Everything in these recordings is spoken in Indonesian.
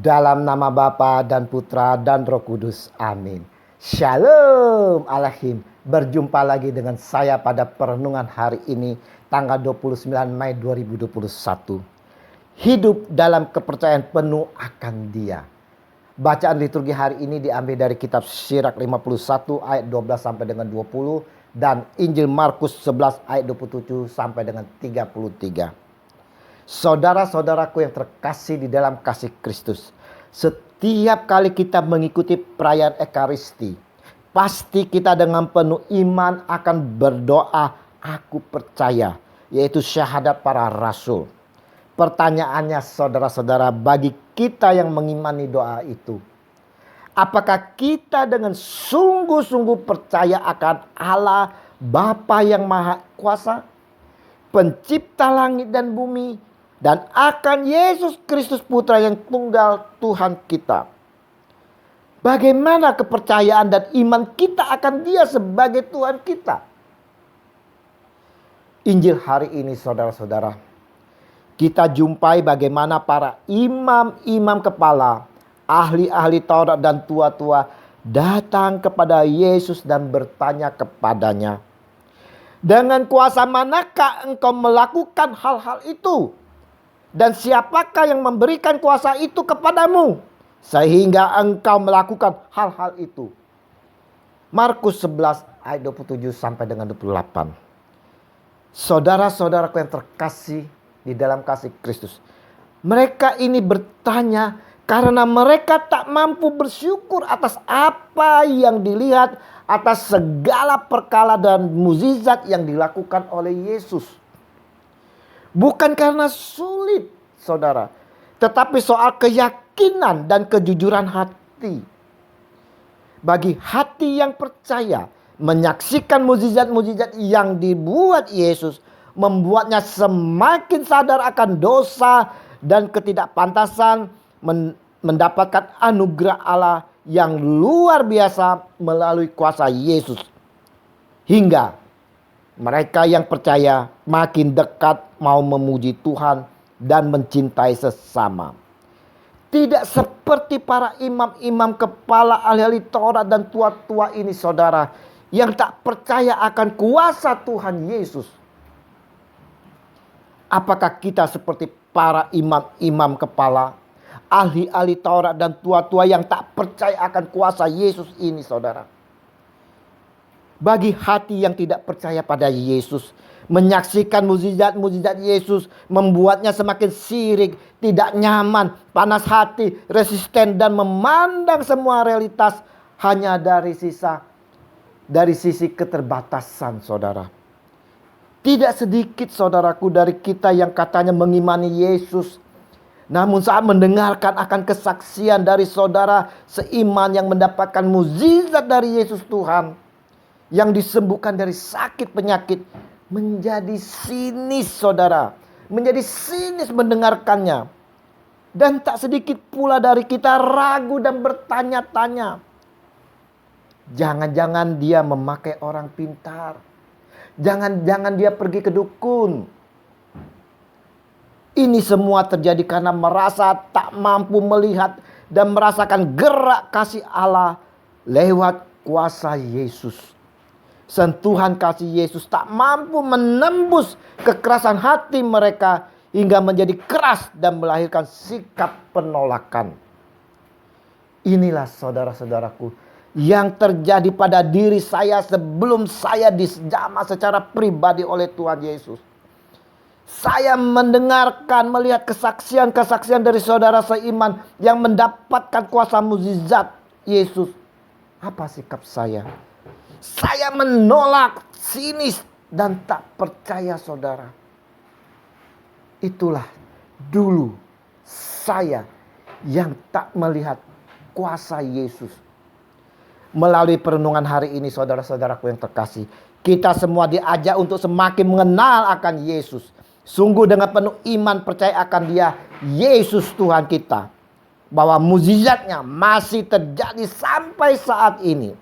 Dalam nama Bapa dan Putra dan Roh Kudus. Amin. Shalom Alaikum. Berjumpa lagi dengan saya pada perenungan hari ini, tanggal 29 Mei 2021. Hidup dalam kepercayaan penuh akan Dia. Bacaan liturgi hari ini diambil dari kitab Syirak 51 ayat 12 sampai dengan 20 dan Injil Markus 11 ayat 27 sampai dengan 33. Saudara-saudaraku yang terkasih di dalam kasih Kristus, setiap kali kita mengikuti perayaan Ekaristi, pasti kita dengan penuh iman akan berdoa, "Aku percaya," yaitu syahadat para rasul. Pertanyaannya saudara-saudara, bagi kita yang mengimani doa itu, apakah kita dengan sungguh-sungguh percaya akan Allah Bapa yang Maha Kuasa, Pencipta langit dan bumi, dan akan Yesus Kristus Putra yang tunggal Tuhan kita? Bagaimana kepercayaan dan iman kita akan Dia sebagai Tuhan kita? Injil hari ini saudara-saudara, kita jumpai bagaimana para imam-imam kepala, ahli-ahli Taurat dan tua-tua datang kepada Yesus dan bertanya kepadanya, "Dengan kuasa manakah engkau melakukan hal-hal itu? Dan siapakah yang memberikan kuasa itu kepadamu sehingga engkau melakukan hal-hal itu?" Markus 11 ayat 27 sampai dengan 28. Saudara-saudaraku yang terkasih di dalam kasih Kristus, mereka ini bertanya karena mereka tak mampu bersyukur atas apa yang dilihat, atas segala perkara dan mukjizat yang dilakukan oleh Yesus. Bukan karena sulit, saudara, tetapi soal keyakinan dan kejujuran hati. Bagi hati yang percaya, menyaksikan mukjizat-mukjizat yang dibuat Yesus membuatnya semakin sadar akan dosa dan ketidakpantasan, mendapatkan anugerah Allah yang luar biasa melalui kuasa Yesus. Hingga mereka yang percaya makin dekat mau memuji Tuhan dan mencintai sesama. Tidak seperti para imam-imam kepala, ahli-ahli Taurat dan tua-tua ini saudara, yang tak percaya akan kuasa Tuhan Yesus. Apakah kita seperti para imam-imam kepala, ahli-ahli Taurat dan tua-tua yang tak percaya akan kuasa Yesus ini saudara? Bagi hati yang tidak percaya pada Yesus, menyaksikan mukjizat-mukjizat Yesus membuatnya semakin sirik, tidak nyaman, panas hati, resisten dan memandang semua realitas hanya dari sisi keterbatasan saudara. Tidak sedikit saudaraku dari kita yang katanya mengimani Yesus, namun saat mendengarkan akan kesaksian dari saudara seiman yang mendapatkan mukjizat dari Yesus Tuhan, yang disembuhkan dari sakit penyakit, menjadi sinis saudara, menjadi sinis mendengarkannya. Dan tak sedikit pula dari kita ragu dan bertanya-tanya, jangan-jangan dia memakai orang pintar, jangan-jangan dia pergi ke dukun. Ini semua terjadi karena merasa tak mampu melihat dan merasakan gerak kasih Allah lewat kuasa Yesus. Sentuhan kasih Yesus tak mampu menembus kekerasan hati mereka hingga menjadi keras dan melahirkan sikap penolakan. Inilah saudara-saudaraku yang terjadi pada diri saya sebelum saya dijamah secara pribadi oleh Tuhan Yesus. Saya mendengarkan, melihat kesaksian-kesaksian dari saudara seiman yang mendapatkan kuasa mukjizat Yesus. Apa sikap saya? Saya menolak, sinis dan tak percaya saudara. Itulah dulu saya yang tak melihat kuasa Yesus. Melalui perenungan hari ini saudara-saudaraku yang terkasih, kita semua diajak untuk semakin mengenal akan Yesus. Sungguh dengan penuh iman percaya akan Dia, Yesus Tuhan kita, bahwa mukjizatnya masih terjadi sampai saat ini.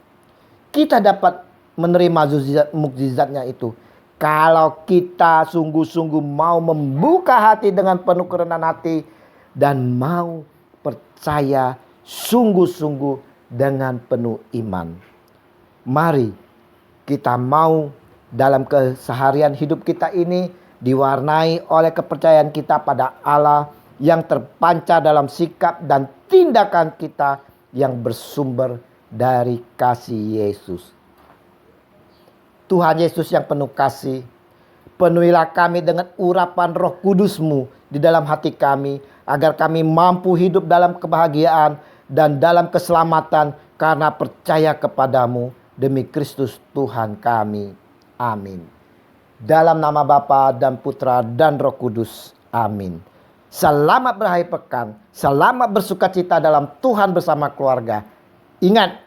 Kita dapat menerima mukjizatnya itu kalau kita sungguh-sungguh mau membuka hati dengan penuh kerendahan hati dan mau percaya sungguh-sungguh dengan penuh iman. Mari kita mau dalam keseharian hidup kita ini diwarnai oleh kepercayaan kita pada Allah yang terpancar dalam sikap dan tindakan kita yang bersumber dari kasih Yesus. Tuhan Yesus yang penuh kasih, penuhilah kami dengan urapan Roh Kudus-Mu di dalam hati kami, agar kami mampu hidup dalam kebahagiaan dan dalam keselamatan karena percaya kepadamu, demi Kristus Tuhan kami. Amin. Dalam nama Bapa dan Putra dan Roh Kudus. Amin. Selamat berakhir pekan, selamat bersukacita dalam Tuhan bersama keluarga. Ingat,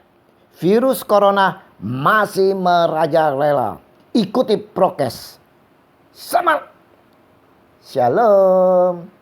virus corona masih merajalela. Ikuti prokes. Semangat. Shalom.